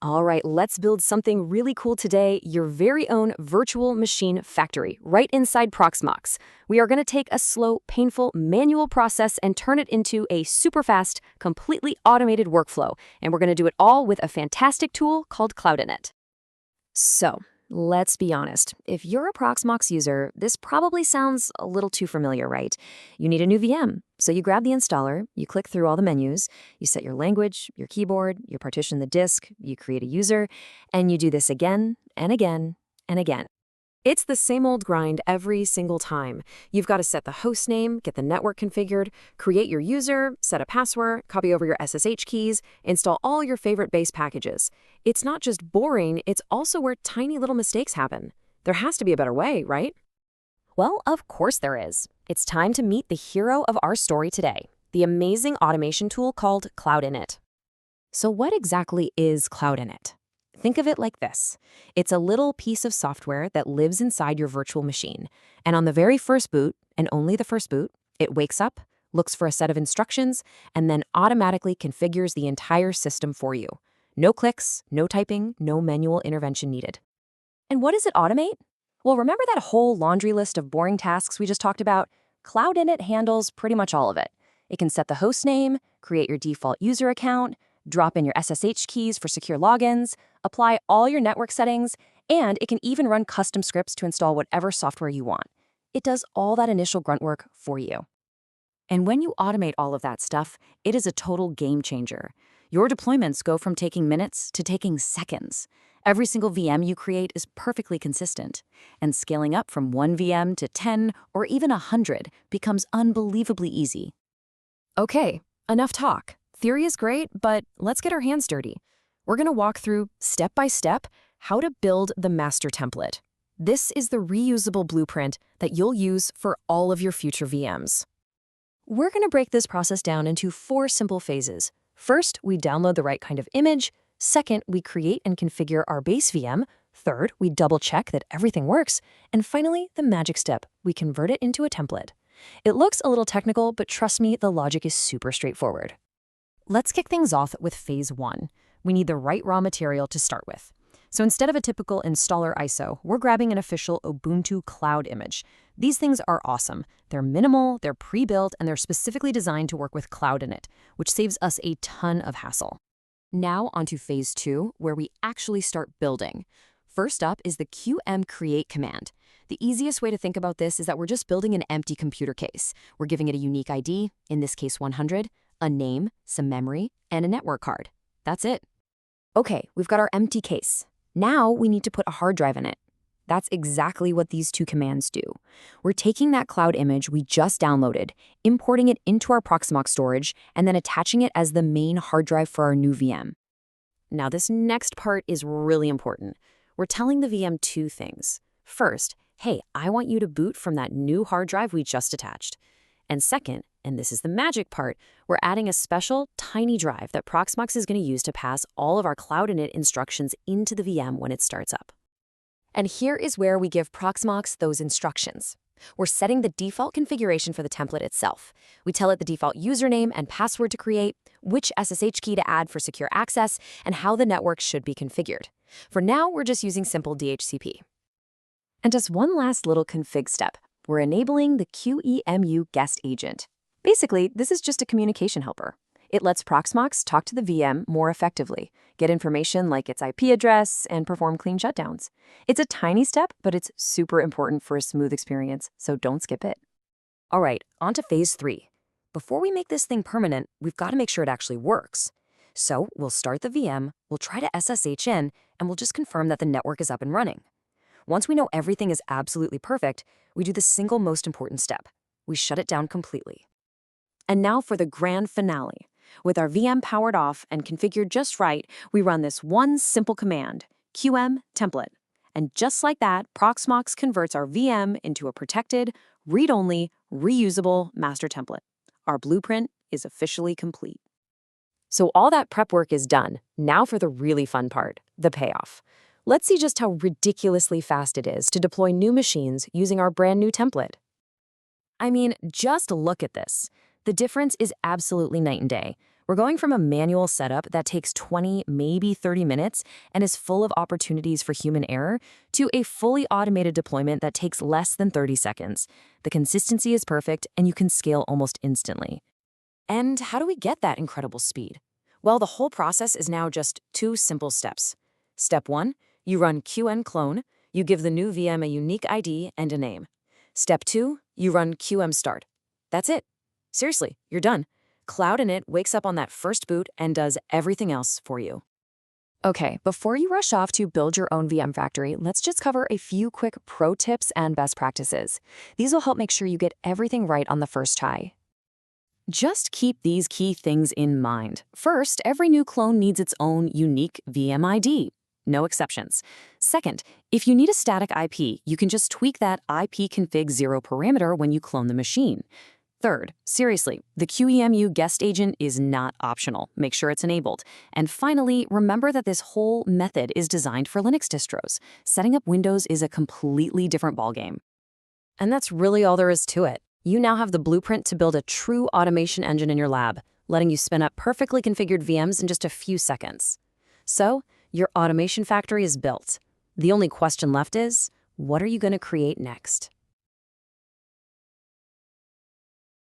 All right, let's build something really cool today, your very own virtual machine factory, right inside Proxmox. We are going to take a slow, painful, manual process and turn it into a super fast, completely automated workflow. And we're going to do it all with a fantastic tool called Cloud Init. So, let's be honest. If you're a Proxmox user, this probably sounds a little too familiar, right? You need a new VM. So you grab the installer, you click through all the menus, you set your language, your keyboard, you partition the disk, you create a user, and you do this again and again and again. It's the same old grind every single time. You've got to set the host name, get the network configured, create your user, set a password, copy over your SSH keys, install all your favorite base packages. It's not just boring, it's also where tiny little mistakes happen. There has to be a better way, right? Well, of course there is. It's time to meet the hero of our story today, the amazing automation tool called Cloud Init. So what exactly is Cloud Init? Think of it like this. It's a little piece of software that lives inside your virtual machine. And on the very first boot, and only the first boot, it wakes up, looks for a set of instructions, and then automatically configures the entire system for you. No clicks, no typing, no manual intervention needed. And what does it automate? Well, remember that whole laundry list of boring tasks we just talked about? Cloud Init handles pretty much all of it. It can set the host name, create your default user account, drop in your SSH keys for secure logins, apply all your network settings, and it can even run custom scripts to install whatever software you want. It does all that initial grunt work for you. And when you automate all of that stuff, it is a total game changer. Your deployments go from taking minutes to taking seconds. Every single VM you create is perfectly consistent, and scaling up from 1 VM to 10 or even 100 becomes unbelievably easy. Okay, enough talk. Theory is great, but let's get our hands dirty. We're going to walk through, step by step, how to build the master template. This is the reusable blueprint that you'll use for all of your future VMs. We're going to break this process down into 4 simple phases. First, we download the right kind of image. Second, we create and configure our base VM. Third, we double-check that everything works. And finally, the magic step, we convert it into a template. It looks a little technical, but trust me, the logic is super straightforward. Let's kick things off with phase 1. We need the right raw material to start with. So instead of a typical installer ISO, we're grabbing an official Ubuntu cloud image. These things are awesome. They're minimal, they're pre-built, and they're specifically designed to work with Cloud Init, which saves us a ton of hassle. Now onto phase 2, where we actually start building. First up is the qm create command. The easiest way to think about this is that we're just building an empty computer case. We're giving it a unique ID, in this case 100, a name, some memory, and a network card. That's it. Okay, we've got our empty case. Now we need to put a hard drive in it. That's exactly what these 2 commands do. We're taking that cloud image we just downloaded, importing it into our Proxmox storage, and then attaching it as the main hard drive for our new VM. Now this next part is really important. We're telling the VM 2 things. First, hey, I want you to boot from that new hard drive we just attached. And second, and this is the magic part, we're adding a special, tiny drive that Proxmox is going to use to pass all of our Cloud Init instructions into the VM when it starts up. And here is where we give Proxmox those instructions. We're setting the default configuration for the template itself. We tell it the default username and password to create, which SSH key to add for secure access, and how the network should be configured. For now, we're just using simple DHCP. And just one last little config step. We're enabling the QEMU guest agent. Basically, this is just a communication helper. It lets Proxmox talk to the VM more effectively, get information like its IP address, and perform clean shutdowns. It's a tiny step, but it's super important for a smooth experience, so don't skip it. All right, on to phase 3. Before we make this thing permanent, we've got to make sure it actually works. So we'll start the VM, we'll try to SSH in, and we'll just confirm that the network is up and running. Once we know everything is absolutely perfect, we do the single most important step. We shut it down completely. And now for the grand finale. With our VM powered off and configured just right, we run this one simple command, qm template. And just like that, Proxmox converts our VM into a protected, read-only, reusable master template. Our blueprint is officially complete. So all that prep work is done. Now for the really fun part, the payoff. Let's see just how ridiculously fast it is to deploy new machines using our brand new template. I mean, just look at this. The difference is absolutely night and day. We're going from a manual setup that takes 20, maybe 30 minutes and is full of opportunities for human error to a fully automated deployment that takes less than 30 seconds. The consistency is perfect and you can scale almost instantly. And how do we get that incredible speed? Well, the whole process is now just 2 simple steps. Step 1, you run qn clone. You give the new VM a unique ID and a name. Step 2, you run qm start. That's it. Seriously, you're done. Cloud Init wakes up on that first boot and does everything else for you. Okay, before you rush off to build your own VM factory, let's just cover a few quick pro tips and best practices. These will help make sure you get everything right on the first try. Just keep these key things in mind. First, every new clone needs its own unique VM ID. No exceptions. Second, if you need a static IP, you can just tweak that IP config 0 parameter when you clone the machine. Third, seriously, the QEMU guest agent is not optional. Make sure it's enabled. And finally, remember that this whole method is designed for Linux distros. Setting up Windows is a completely different ballgame. And that's really all there is to it. You now have the blueprint to build a true automation engine in your lab, letting you spin up perfectly configured VMs in just a few seconds. So, your automation factory is built. The only question left is, what are you going to create next?